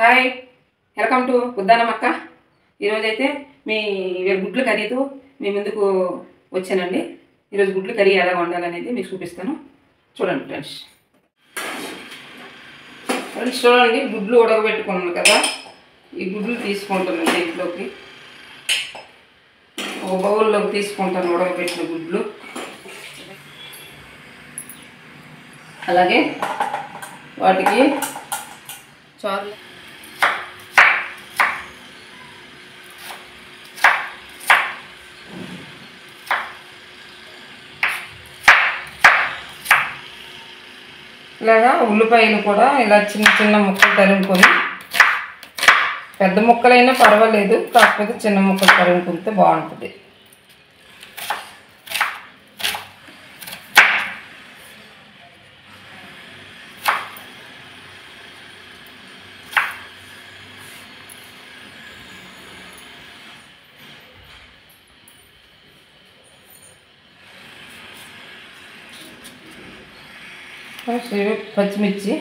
Hi, welcome to uddanam అక్క. ఈరోజైతే మీ గుడ్ల కర్రీతో మీ ముందుకు వచ్చానండి. ఈరోజు గుడ్ల కర్రీ ఎలా వండాలనేది మీకు చూపిస్తాను. చూడండి ఫ్రెండ్స్. చూడండి, గుడ్లు ఉడకబెట్టుకున్నాను కదా, ఈ గుడ్లు తీసుకుంటాను దీంట్లోకి. ఒక బౌల్లోకి తీసుకుంటాను ఉడకబెట్టిన గుడ్లు. అలాగే వాటికి చారు ఇలాగా ఉల్లిపాయలు కూడా ఇలా చిన్న చిన్న ముక్కలు తరుముకొని, పెద్ద ముక్కలైనా పర్వాలేదు, కాకపోతే చిన్న ముక్కలు తరుముకుంటే బాగుంటుంది. పచ్చిమిర్చి,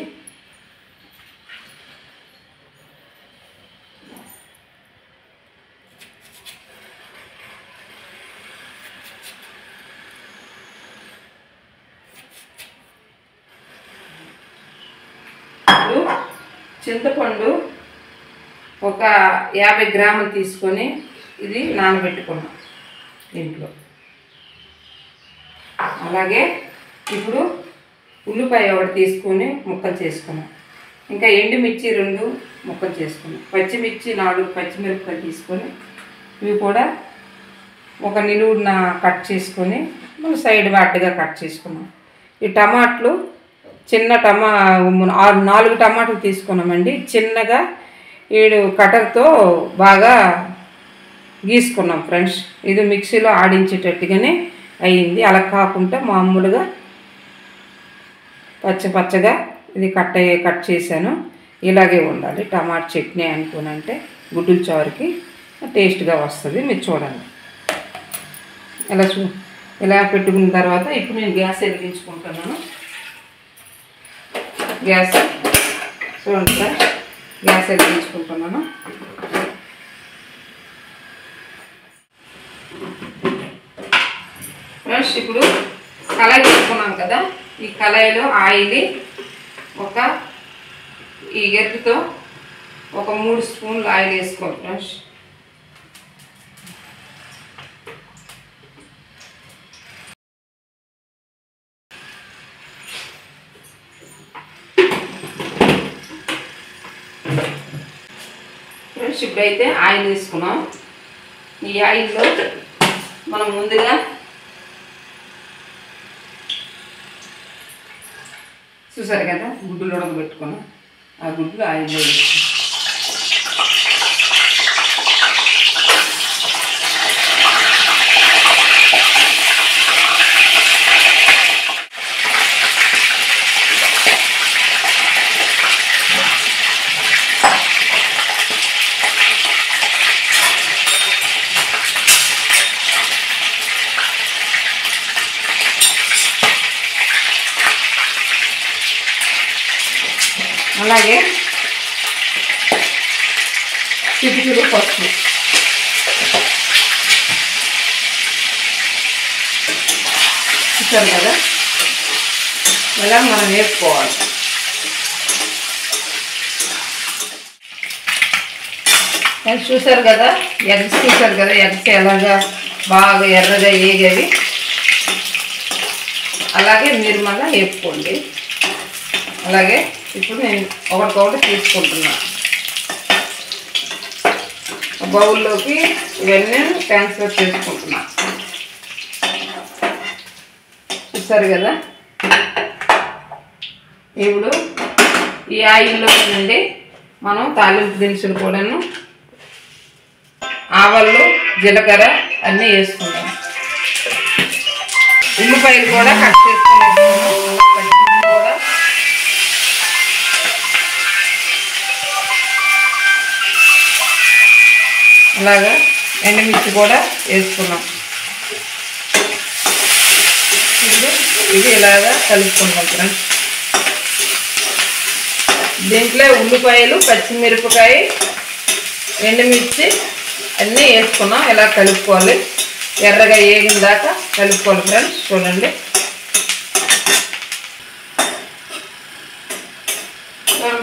చింతపండు ఒక 50 గ్రాములు తీసుకొని ఇది నానబెట్టుకున్నాం దీంట్లో. అలాగే ఇప్పుడు ఉల్లిపాయ ఒకటి తీసుకొని ముక్కలు చేసుకున్నాం. ఇంకా ఎండుమిర్చి 2 ముక్కలు చేసుకున్నాం. పచ్చిమిర్చి 4 పచ్చిమిరపకాయలు తీసుకొని ఇవి కూడా ఒక నిలువున కట్ చేసుకొని సైడ్ వాటిగా కట్ చేసుకున్నాం. ఈ టమాటాలు చిన్న 4 టమాటాలు తీసుకున్నామండి. చిన్నగా 7 కటర్తో బాగా గీసుకున్నాం ఫ్రెండ్స్. ఇది మిక్సీలో ఆడించేటట్టుగానే అయ్యింది. అలా కాకుండా మామూలుగా పచ్చగా ఇది కట్ చేశాను. ఇలాగే ఉండాలి టమాటా చట్నీ అనుకోనంటే గుడ్డుల చారుకి టేస్ట్గా వస్తుంది. మీరు చూడండి. ఇలా పెట్టుకున్న తర్వాత ఇప్పుడు నేను గ్యాస్ వెలిగించుకుంటున్నాను. గ్యాస్ చూడండి సార్, గ్యాస్ వెలిగించుకుంటున్నాను. ఫ్రెండ్స్, ఇప్పుడు కళాయి తీసుకున్నాం కదా, ఈ కళాయిలో ఆయిల్ ఈ గెరిటితో ఒక 3 స్పూన్లు ఆయిల్ వేసుకోవాలి ఫ్రెండ్స్. ఫ్రెండ్స్, ఇప్పుడైతే ఆయిల్ వేసుకున్నాం. ఈ ఆయిల్లో మనం ముందుగా చూసారు కదా గుడ్డులు ఉడకబెట్టుకున్నాం. ఆ గుడ్లు ఆయిల్లో వేసుకున్నాం. అలాగే చిటికెడు పసుపు, చూసారు కదా, ఇలా మనం వేసుకోవాలి. చూసారు కదా ఎగ్స్, చూసారు కదా ఎగ్స్ ఎలాగా బాగా ఎర్రగా వేగేవి. అలాగే మీరు మళ్ళీ వేపుకోండి. అలాగే ఇప్పుడు నేను ఒకటికొకటి తీసుకుంటున్నాను. బౌల్లోకి ఇవన్నీ ట్రాన్స్ఫర్ చేసుకుంటున్నాను. చూసారు కదా, ఇప్పుడు ఈ ఆయిల్లో నుండి మనం తాలింపు దినుసులు కూడాను, ఆవాలు, జీలకర్ర అన్నీ వేసుకుంటాం. ఉల్లిపాయలు కూడా కట్ చేసుకుని కూడా అలాగా ఎండుమిర్చి కూడా వేసుకున్నాం. ఇది ఇలాగా కలుపుకుంటాం ఫ్రెండ్స్. దీంట్లో ఉల్లిపాయలు, పచ్చిమిరపకాయ, ఎండుమిర్చి అన్నీ వేసుకున్నాం. ఇలా కలుపుకోవాలి, ఎర్రగా వేగిన దాకా కలుపుకోవాలి ఫ్రెండ్స్. చూడండి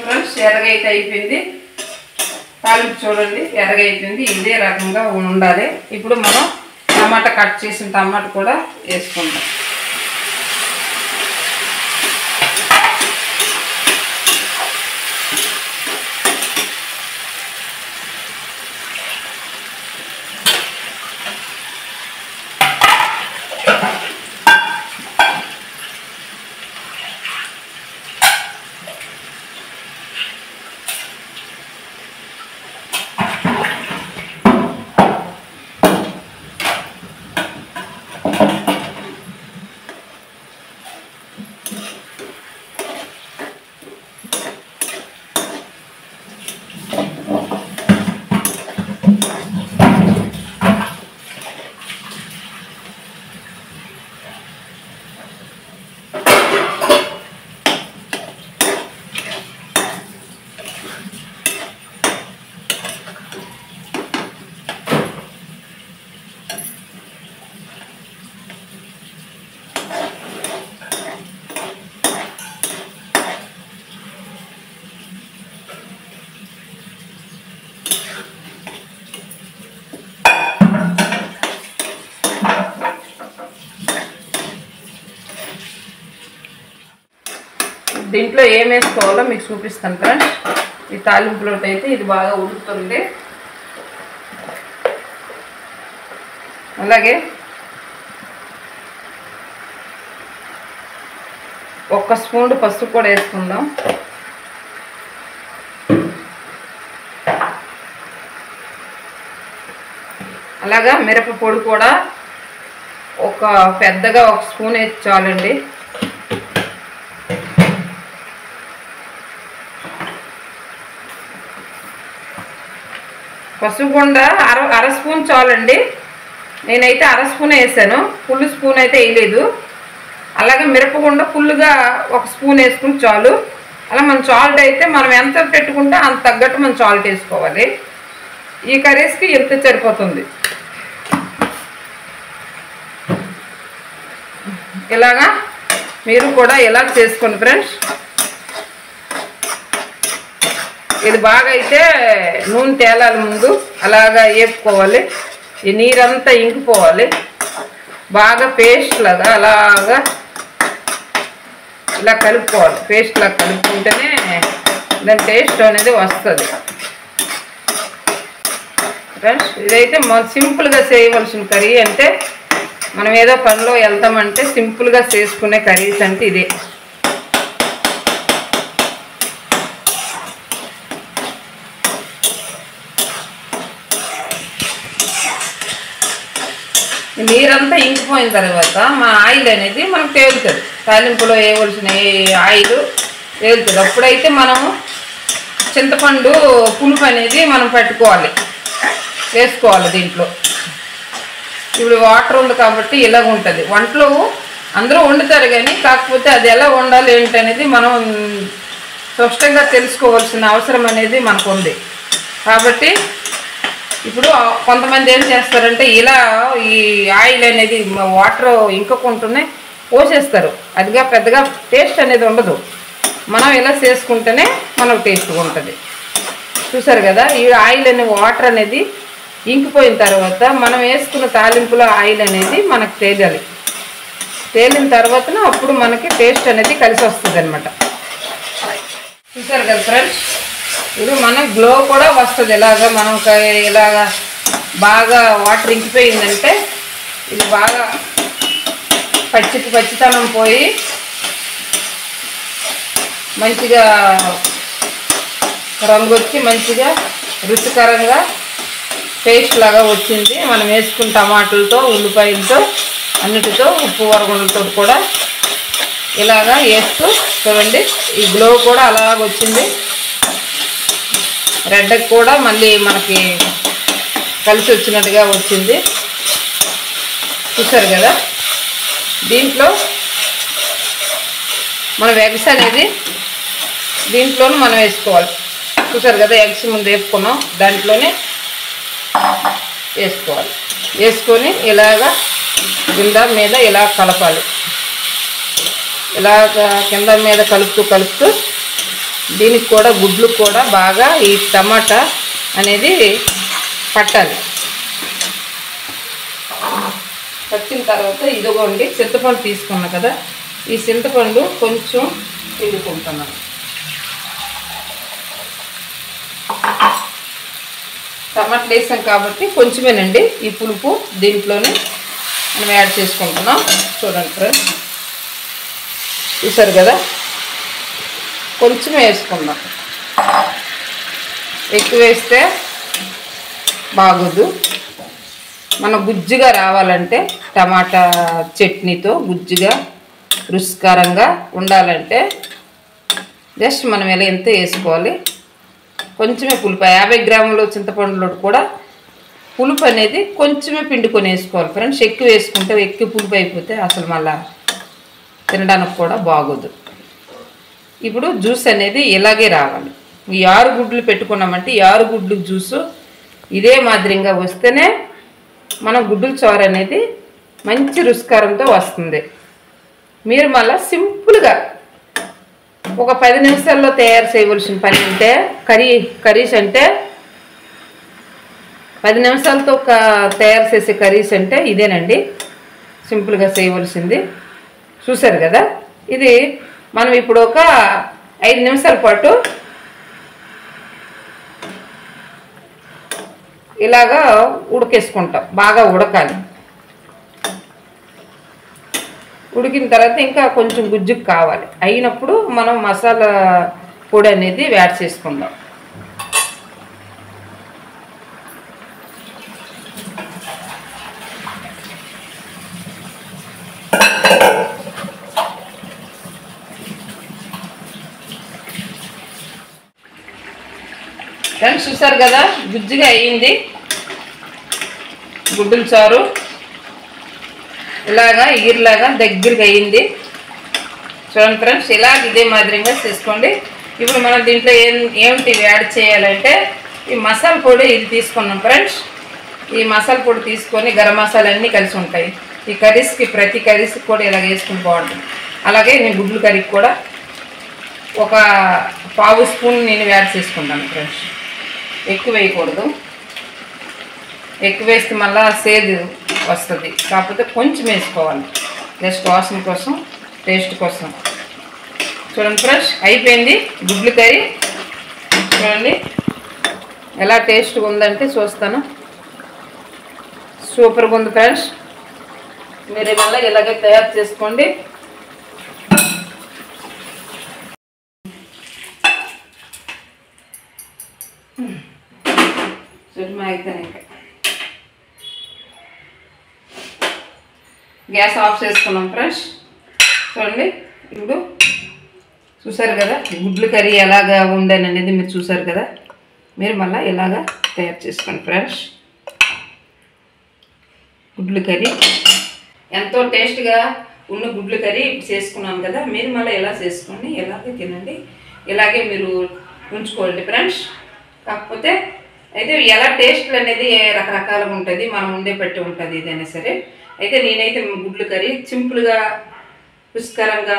ఫ్రెండ్స్, ఎర్రగా అయితే అయిపోయింది. తాలింపు చూడండి ఎర్రగా అయిపోయింది. ఇదే రకంగా ఉండాలి. ఇప్పుడు మనం టమాటా కట్ చేసిన టమాటా కూడా వేసుకుందాం. దీంట్లో ఏం వేసుకోవాలో మీకు చూపిస్తాను ఫ్రెండ్స్. ఈ తాలింపులోకి అయితే ఇది బాగా ఉడుకుతుంది. అలాగే 1 స్పూన్ పసుపు కూడా వేసుకుందాం. అలాగా మిరప పొడి కూడా పెద్దగా 1 స్పూన్ వేసి చాలండి. పసుపు గుండ అర స్పూన్ చాలండి. నేనైతే అర స్పూన్ వేసాను, ఫుల్ స్పూన్ అయితే వేయలేదు. అలాగే మిరపగుండ ఫుల్గా 1 స్పూన్ వేసుకుని చాలు. అలా మన సాల్ట్ అయితే మనం ఎంత పెట్టుకుంటే అంత తగ్గట్టు మనం సాల్ట్ వేసుకోవాలి. ఈ కర్రీస్కి ఎంత సరిపోతుంది. ఇలాగా మీరు కూడా ఇలా చేసుకోండి ఫ్రెండ్స్. ఇది బాగా అయితే నూనె తేలాలి ముందు, అలాగా వేపుకోవాలి. ఈ నీరంతా ఇంకిపోవాలి. బాగా పేస్ట్ లాగా అలాగా ఇలా కలుపుకోవాలి. పేస్ట్ లాగా కలుపుకుంటేనే దాని టేస్ట్ అనేది వస్తుంది ఫ్రెండ్స్. ఇదైతే సింపుల్గా చేయవలసిన కర్రీ. అంటే మనం ఏదో పనిలో వెళ్తామంటే సింపుల్గా చేసుకునే కర్రీస్ అంటే ఇదే. నీరంతా ఇంకిపోయిన తర్వాత మన ఆయిల్ అనేది మనకు తేలుతుంది. తాలింపులో వేయవలసిన ఆయిల్ తేలుతుంది. అప్పుడైతే మనము చింతపండు పులుపు అనేది మనం పెట్టుకోవాలి, వేసుకోవాలి దీంట్లో. ఇప్పుడు వాటర్ ఉంది కాబట్టి ఇలాగ ఉంటుంది. వంటలు అందరూ వండుతారు కానీ కాకపోతే అది ఎలా వండాలి ఏంటి అనేది మనం స్పష్టంగా తెలుసుకోవాల్సిన అవసరం అనేది మనకు ఉంది. కాబట్టి ఇప్పుడు కొంతమంది ఏం చేస్తారంటే ఇలా ఈ ఆయిల్ అనేది వాటర్ ఇంకకుంటూనే పోసేస్తారు. అదిగా పెద్దగా టేస్ట్ అనేది ఉండదు. మనం ఇలా చేసుకుంటేనే మనకు టేస్ట్గా ఉంటుంది. చూసారు కదా, ఈ ఆయిల్ అనే వాటర్ అనేది ఇంకిపోయిన తర్వాత మనం వేసుకున్న తాలింపులో ఆయిల్ అనేది మనకు తేలాలి. తేలిన తర్వాతనే అప్పుడు మనకి టేస్ట్ అనేది కలిసి వస్తుంది అనమాట. చూసారు కదా ఫ్రెండ్స్, ఇది మన గ్లో కూడా వస్తుంది. ఇలాగా మనం ఇలాగా బాగా వాటర్ ఇంకిపోయిందంటే ఇది బాగా పచ్చితనం పోయి మంచిగా రంగు వచ్చి మంచిగా రుచికరంగా పేస్ట్ లాగా వచ్చింది. మనం వేసుకున్న టమాటాలతో, ఉల్లిపాయలతో, అన్నిటితో, ఉప్పు వరగుండలతో కూడా ఇలాగా వేస్తూ చూడండి. ఈ గ్లో కూడా అలాగ వచ్చింది. రెడ్కి కూడా మళ్ళీ మనకి కలిసి వచ్చినట్టుగా వచ్చింది. చూసారు కదా, దీంట్లో మనం ఎగ్స్ అనేది దీంట్లోనే మనం వేసుకోవాలి. చూసారు కదా, ఎగ్స్ ముందు వేసుకున్నాం, దాంట్లోనే వేసుకోవాలి. వేసుకొని ఇలాగా కింద మీద ఇలా కలపాలి. ఇలాగ కింద మీద కలుపుతూ దీనికి కూడా గుడ్లు కూడా బాగా ఈ టమాటా అనేది పట్టాలి. పట్టిన తర్వాత ఇదిగోండి చింతపండు తీసుకున్నా కదా, ఈ చింతపండు కొంచెం పిండుకుంటున్నాను. టమాటాలు వేసాం కాబట్టి కొంచెమేనండి ఈ పులుపు దీంట్లోనే మనం యాడ్ చేసుకుంటున్నాం. చూడండి ఫ్రెండ్స్, చూసారు కదా, కొంచెం వేసుకుందాం. ఎక్కువ వేస్తే బాగోదు. మన గుజ్జుగా రావాలంటే టమాటా చట్నీతో గుజ్జుగా రుచికరంగా ఉండాలంటే జస్ట్ మనం ఇలా ఎంత వేసుకోవాలి, కొంచెమే పులుపు. 50 గ్రాములు చింతపండులో కూడా పులుపు అనేది కొంచెమే పిండుకొని వేసుకోవాలి ఫ్రెండ్స్. ఎక్కువ వేసుకుంటే ఎక్కువ పులుపు అయిపోతే అసలు మళ్ళా తినడానికి కూడా బాగోదు. ఇప్పుడు జ్యూస్ అనేది ఇలాగే రావాలి. ఈ 6 గుడ్లు పెట్టుకున్నామంటే 6 గుడ్లు జ్యూసు ఇదే మాదిరిగా వస్తేనే మనం గుడ్డుల చారు అనేది మంచి రుచికరంతో వస్తుంది. మీరు మళ్ళీ సింపుల్గా ఒక 10 నిమిషాల్లో తయారు చేయవలసిన పని అంటే కర్రీస్ అంటే 10 నిమిషాలతో తయారు చేసే కర్రీస్ అంటే ఇదేనండి, సింపుల్గా చేయవలసింది. చూసారు కదా, ఇది మనం ఇప్పుడు ఒక 5 నిమిషాల పాటు ఇలాగా ఉడికేసుకుంటాం. బాగా ఉడకాలి. ఉడికిన తర్వాత ఇంకా కొంచెం గుజ్జుకు కావాలి. అయినప్పుడు మనం మసాలా పొడి అనేది యాడ్ చేసుకుందాం. ఫ్రెండ్స్ చూసారు కదా, గుజ్జుగా అయ్యింది గుడ్డుల చారు. ఇలాగా ఈరులాగా దగ్గరగా అయ్యింది. చూడండి ఫ్రెండ్స్, ఇలా ఇదే మాదిరిగా చేసుకోండి. ఇప్పుడు మనం దీంట్లో ఏమిటి యాడ్ చేయాలంటే ఈ మసాలా పొడి ఇది తీసుకున్నాం ఫ్రెండ్స్. ఈ మసాలా పొడి తీసుకొని గరం మసాలా అన్నీ కలిసి ఉంటాయి. ఈ కర్రీస్కి ప్రతి కర్రీస్కి కూడా ఇలాగ వేసుకుని బాగుంటుంది. అలాగే నేను గుడ్లు కర్రీకి కూడా ఒక 1/2 స్పూన్ నేను యాడ్ చేసుకుంటాను ఫ్రెండ్స్. ఎక్కువ వేయకూడదు, ఎక్కువ వేస్తే మళ్ళీ సేదు వస్తుంది. కాకపోతే కొంచెం వేసుకోవాలి, జస్ట్ వాసన కోసం, టేస్ట్ కోసం. చూడండి ఫ్రెండ్స్, అయిపోయింది గుడ్లు కర్రీ. చూడండి ఎలా టేస్ట్గా ఉందంటే చూస్తాను. సూపర్గా ఉంది ఫ్రెండ్స్. మీరు మళ్ళీ ఇలాగే తయారు చేసుకోండి. గ్యాస్ ఆఫ్ చేసుకున్నాం ఫ్రెండ్స్. చూడండి, ఇప్పుడు చూసారు కదా గుడ్లు కర్రీ ఎలాగా ఉందని అనేది మీరు చూసారు కదా. మీరు మళ్ళీ ఇలాగా తయారు చేసుకోండి ఫ్రెండ్స్. గుడ్లు కర్రీ ఎంతో టేస్ట్గా ఉన్న గుడ్లు కర్రీ చేసుకున్నాం కదా. మీరు మళ్ళీ ఎలా చేసుకోండి, ఎలాగే తినండి, ఇలాగే మీరు ఉంచుకోండి ఫ్రెండ్స్. కాకపోతే అయితే ఎలా టేస్ట్లు అనేది రకరకాలుగా ఉంటుంది, మనం ఉండే పెట్టి ఉంటుంది ఏదైనా సరే. అయితే నేనైతే గుడ్లు కర్రీ సింపుల్గా రుచికరంగా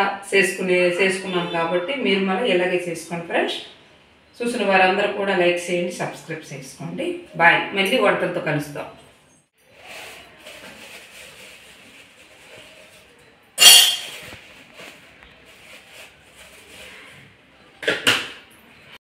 చేసుకున్నాను కాబట్టి మీరు మళ్ళీ ఇలాగే చేసుకోండి ఫ్రెండ్స్. చూసిన వారందరూ కూడా లైక్ చేయండి, సబ్స్క్రైబ్ చేసుకోండి. బాయ్, మళ్ళీ వంటలతో కలుస్తాం.